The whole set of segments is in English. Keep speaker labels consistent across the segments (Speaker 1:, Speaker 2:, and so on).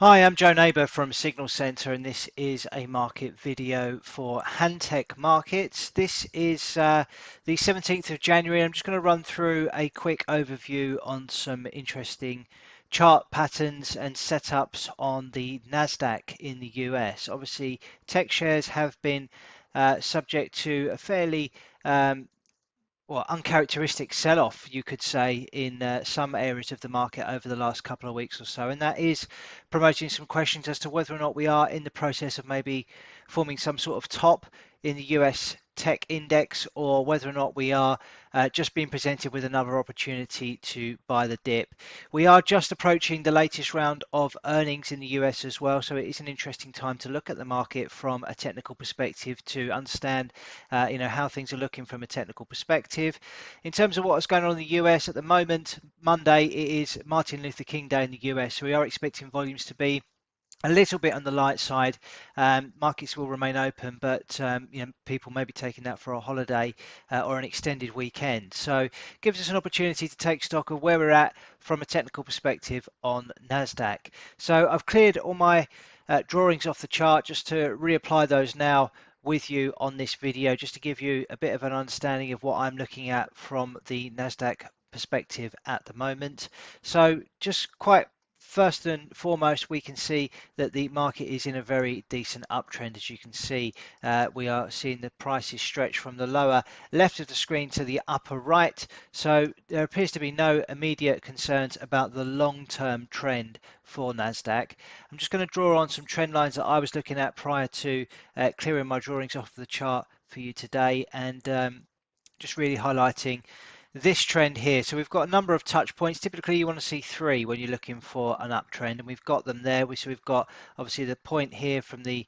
Speaker 1: Hi, I'm Joe Neighbour from Signal Centre, and this is a market video for Hantec markets. This is the 17th of January. I'm just going to run through a quick overview on some interesting chart patterns and setups on the Nasdaq in the US. Obviously, tech shares have been subject to a fairly uncharacteristic sell-off, you could say, in some areas of the market over the last couple of weeks or so, and that is promoting some questions as to whether or not we are in the process of maybe forming some sort of top in the US tech index, or whether or not we are just being presented with another opportunity to buy the dip. We are just approaching the latest round of earnings in the US as well, so it is an interesting time to look at the market from a technical perspective to understand how things are looking from a technical perspective. In terms of what's going on in the US at the moment, Monday it is Martin Luther King Day in the US, so we are expecting volumes to be a little bit on the light side. Markets will remain open, but people may be taking that for a holiday or an extended weekend. So it gives us an opportunity to take stock of where we're at from a technical perspective on Nasdaq. So I've cleared all my drawings off the chart just to reapply those now with you on this video, just to give you a bit of an understanding of what I'm looking at from the Nasdaq perspective at the moment. So just quite first and foremost, we can see that the market is in a very decent uptrend. As you can see, we are seeing the prices stretch from the lower left of the screen to the upper right. So there appears to be no immediate concerns about the long-term trend for Nasdaq. I'm just going to draw on some trend lines that I was looking at prior to clearing my drawings off the chart for you today, and just really highlighting this trend here. So we've got a number of touch points. Typically you want to see three when you're looking for an uptrend, and we've got them there. So we've got obviously the point here from the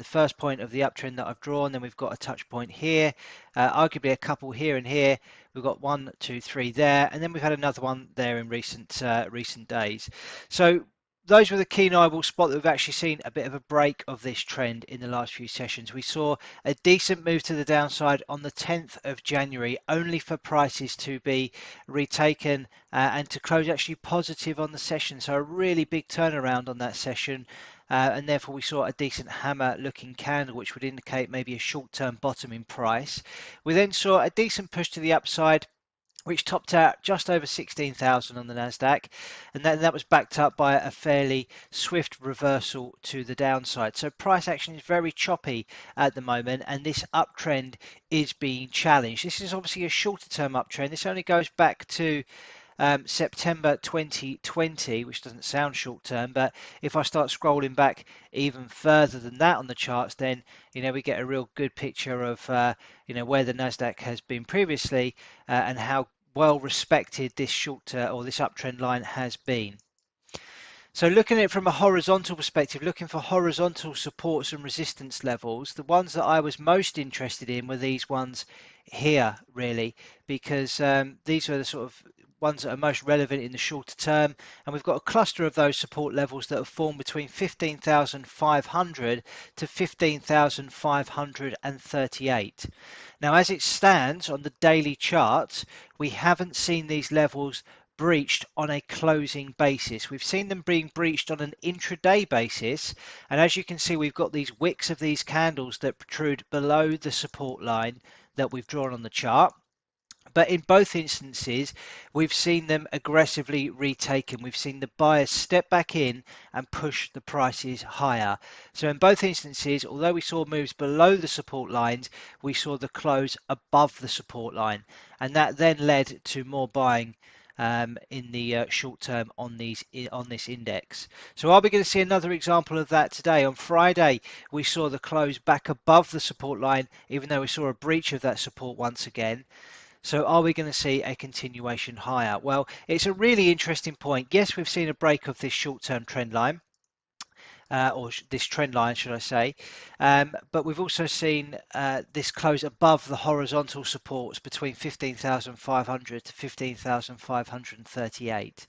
Speaker 1: first point of the uptrend that I've drawn. Then we've got a touch point here, arguably a couple here and here. We've got 1, 2, 3 there, and then we've had another one there in recent days. So those with a keen eye will spot that we've actually seen a bit of a break of this trend in the last few sessions. We saw a decent move to the downside on the 10th of January, only for prices to be retaken and to close actually positive on the session. So a really big turnaround on that session. And therefore we saw a decent hammer looking candle, which would indicate maybe a short-term bottom in price. We then saw a decent push to the upside, which topped out just over 16,000 on the Nasdaq, and that was backed up by a fairly swift reversal to the downside. So price action is very choppy at the moment, and this uptrend is being challenged. This is obviously a shorter term uptrend. This only goes back to September 2020, which doesn't sound short term, but if I start scrolling back even further than that on the charts, then we get a real good picture of where the Nasdaq has been previously and how well respected this this uptrend line has been. So looking at it from a horizontal perspective, looking for horizontal supports and resistance levels, the ones that I was most interested in were these ones here, really, because these are the sort of ones that are most relevant in the shorter term, and we've got a cluster of those support levels that have formed between 15,500 to 15,538. Now, as it stands on the daily chart, we haven't seen these levels breached on a closing basis. We've seen them being breached on an intraday basis, and as you can see, we've got these wicks of these candles that protrude below the support line that we've drawn on the chart. But in both instances, we've seen them aggressively retaken. We've seen the buyers step back in and push the prices higher. So in both instances, although we saw moves below the support lines, we saw the close above the support line. And that then led to more buying in the short term on this index. So are we going to see another example of that today? On Friday, we saw the close back above the support line, even though we saw a breach of that support once again. So are we going to see a continuation higher? Well, it's a really interesting point. Yes, we've seen a break of this short-term trend line, or this trend line, should I say, but we've also seen this close above the horizontal supports between 15,500 to 15,538.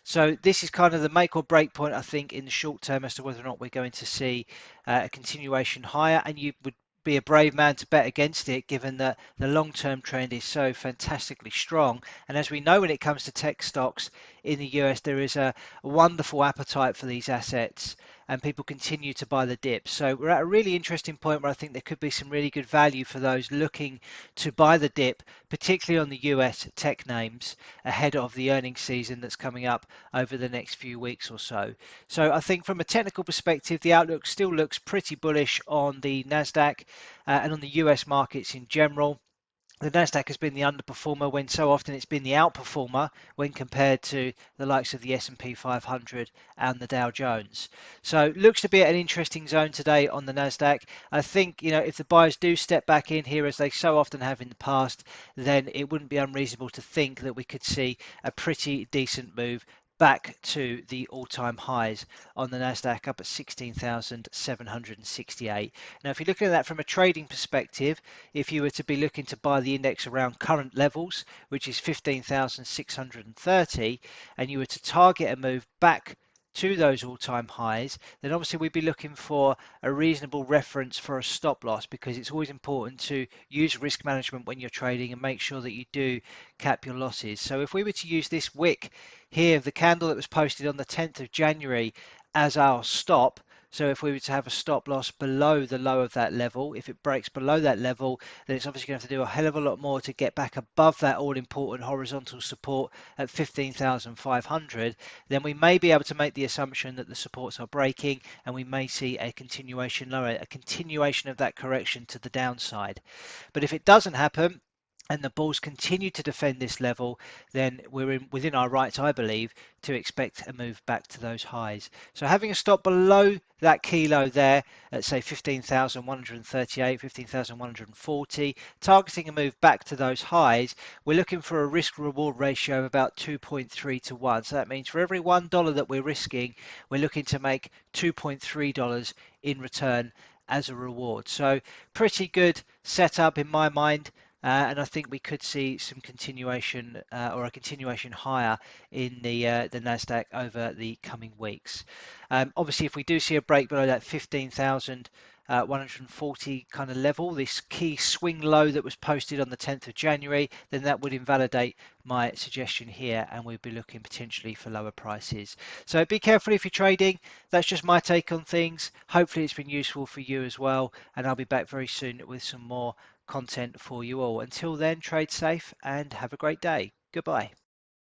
Speaker 1: So this is kind of the make or break point, I think, in the short term as to whether or not we're going to see a continuation higher, and you would be a brave man to bet against it, given that the long-term trend is so fantastically strong. And as we know, when it comes to tech stocks in the US, there is a wonderful appetite for these assets, and people continue to buy the dips. So we're at a really interesting point where I think there could be some really good value for those looking to buy the dip, particularly on the US tech names ahead of the earnings season that's coming up over the next few weeks or so. So I think from a technical perspective, the outlook still looks pretty bullish on the Nasdaq and on the US markets in general. The Nasdaq has been the underperformer when so often it's been the outperformer when compared to the likes of the S&P 500 and the Dow Jones. So looks to be at an interesting zone today on the Nasdaq. I think, if the buyers do step back in here as they so often have in the past, then it wouldn't be unreasonable to think that we could see a pretty decent move back to the all-time highs on the Nasdaq, up at 16,768. Now, if you're looking at that from a trading perspective, if you were to be looking to buy the index around current levels, which is 15,630, and you were to target a move back to those all-time highs, then obviously we'd be looking for a reasonable reference for a stop loss, because it's always important to use risk management when you're trading and make sure that you do cap your losses. So if we were to use this wick here, the candle that was posted on the 10th of January as our stop, so if we were to have a stop loss below the low of that level, if it breaks below that level, then it's obviously going to have to do a hell of a lot more to get back above that all-important horizontal support at 15,500. Then we may be able to make the assumption that the supports are breaking, and we may see a continuation lower, a continuation of that correction to the downside. But if it doesn't happen, and the bulls continue to defend this level, then we're within our rights, I believe, to expect a move back to those highs. So having a stop below that key low there at say 15,138, 15,140, targeting a move back to those highs, we're looking for a risk reward ratio of about 2.3 to 1. So that means for every $1 that we're risking, we're looking to make $2.3 in return as a reward. So pretty good setup in my mind. And I think we could see some continuation or a continuation higher in the Nasdaq over the coming weeks. Obviously, if we do see a break below that 15,140 kind of level, this key swing low that was posted on the 10th of January, then that would invalidate my suggestion here, and we'd be looking potentially for lower prices. So be careful if you're trading. That's just my take on things. Hopefully it's been useful for you as well, and I'll be back very soon with some more content for you all. Until then, trade safe and have a great day. Goodbye.